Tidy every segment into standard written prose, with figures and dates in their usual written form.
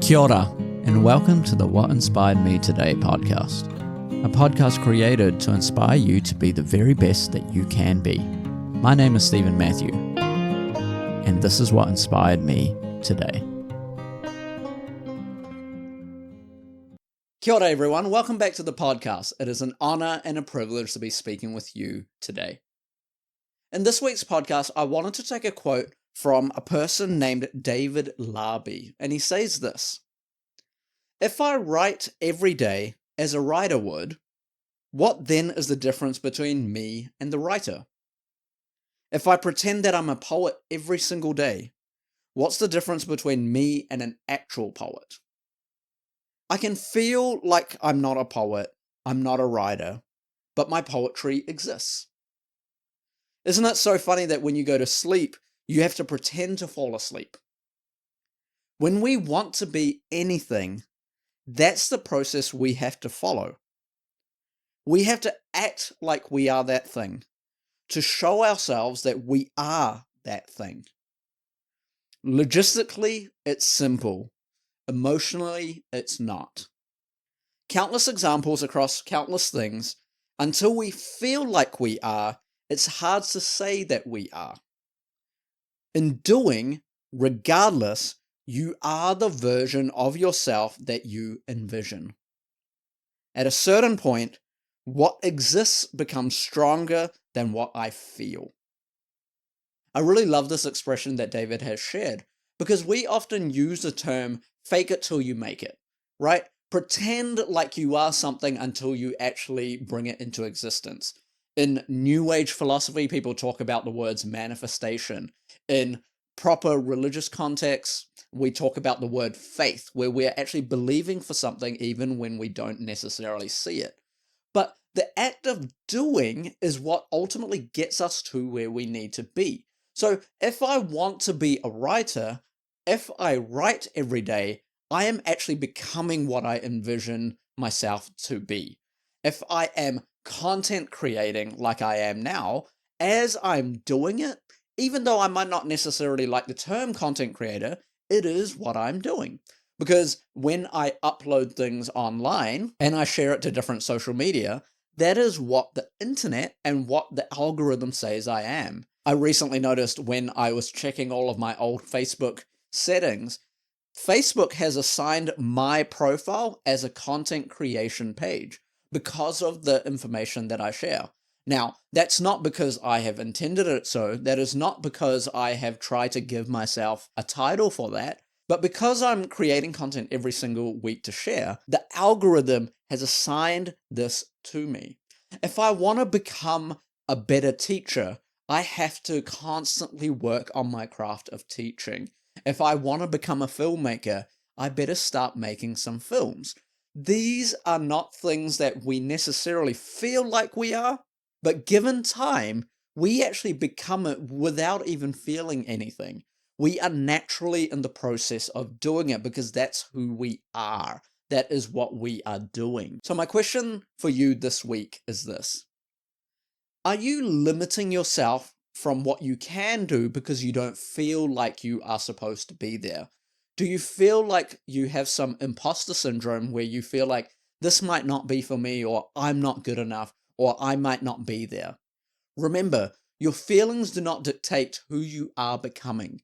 Kia ora, and welcome to the What Inspired Me Today podcast, a podcast created to inspire you to be the very best that you can be. My name is Stephen Matthew, and this is what inspired me today. Kia ora everyone, welcome back to the podcast. It is an honor and a privilege to be speaking with you today. In this week's podcast, I wanted to take a quote from a person named David Larby, and he says this: "If I write every day as a writer would, what then is the difference between me and the writer? If I pretend that I'm a poet every single day, what's the difference between me and an actual poet? I can feel like I'm not a poet, I'm not a writer, but my poetry exists. Isn't it so funny that when you go to sleep, you have to pretend to fall asleep? When we want to be anything, that's the process we have to follow. We have to act like we are that thing, to show ourselves that we are that thing. Logistically, it's simple. Emotionally, it's not. Countless examples across countless things. Until we feel like we are, it's hard to say that we are. In doing, regardless, you are the version of yourself that you envision. At a certain point, what exists becomes stronger than what I feel." I really love this expression that David has shared, because we often use the term fake it till you make it, right? Pretend like you are something until you actually bring it into existence. In New Age philosophy, people talk about the words manifestation. In proper religious contexts, we talk about the word faith, where we're actually believing for something even when we don't necessarily see it. But the act of doing is what ultimately gets us to where we need to be. So if I want to be a writer, if I write every day, I am actually becoming what I envision myself to be. If I am content creating like I am now, as I'm doing it, even though I might not necessarily like the term content creator, it is what I'm doing. Because when I upload things online and I share it to different social media, that is what the internet and what the algorithm says I am. I recently noticed when I was checking all of my old Facebook settings, Facebook has assigned my profile as a content creation page because of the information that I share. Now, that's not because I have intended it so, that is not because I have tried to give myself a title for that, but because I'm creating content every single week to share, the algorithm has assigned this to me. If I want to become a better teacher, I have to constantly work on my craft of teaching. If I want to become a filmmaker, I better start making some films. These are not things that we necessarily feel like we are, but given time, we actually become it without even feeling anything. We are naturally in the process of doing it because that's who we are. That is what we are doing. So my question for you this week is this: are you limiting yourself from what you can do because you don't feel like you are supposed to be there? Do you feel like you have some imposter syndrome where you feel like this might not be for me, or I'm not good enough, or I might not be there? Remember, your feelings do not dictate who you are becoming.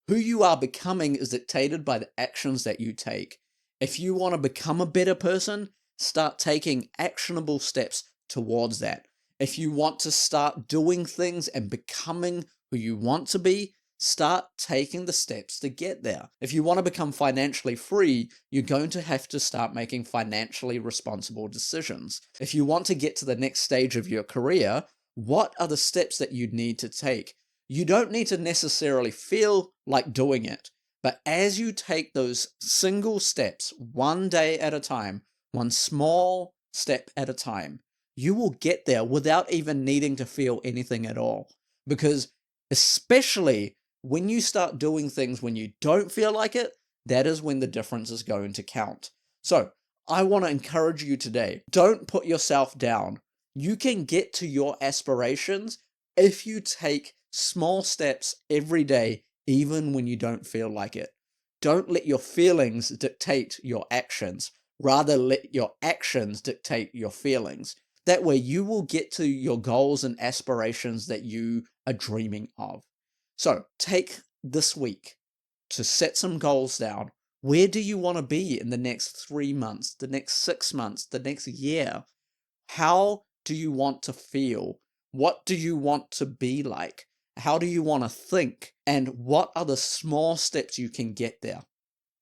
Who you are becoming is dictated by the actions that you take. If you want to become a better person, start taking actionable steps towards that. If you want to start doing things and becoming who you want to be, start taking the steps to get there. If you want to become financially free, you're going to have to start making financially responsible decisions. If you want to get to the next stage of your career, what are the steps that you need to take? You don't need to necessarily feel like doing it, but as you take those single steps, one day at a time, one small step at a time, you will get there without even needing to feel anything at all. Because especially when you start doing things when you don't feel like it, that is when the difference is going to count. So I want to encourage you today, don't put yourself down. You can get to your aspirations if you take small steps every day, even when you don't feel like it. Don't let your feelings dictate your actions. Rather, let your actions dictate your feelings. That way, you will get to your goals and aspirations that you are dreaming of. So, take this week to set some goals down. Where do you want to be in the next 3 months, the next 6 months, the next year? How do you want to feel? What do you want to be like? How do you want to think? And what are the small steps you can get there?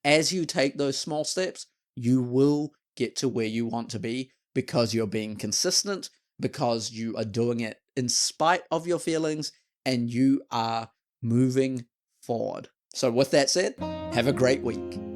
As you take those small steps, you will get to where you want to be because you're being consistent, because you are doing it in spite of your feelings, and you are moving forward. So, with that said, have a great week.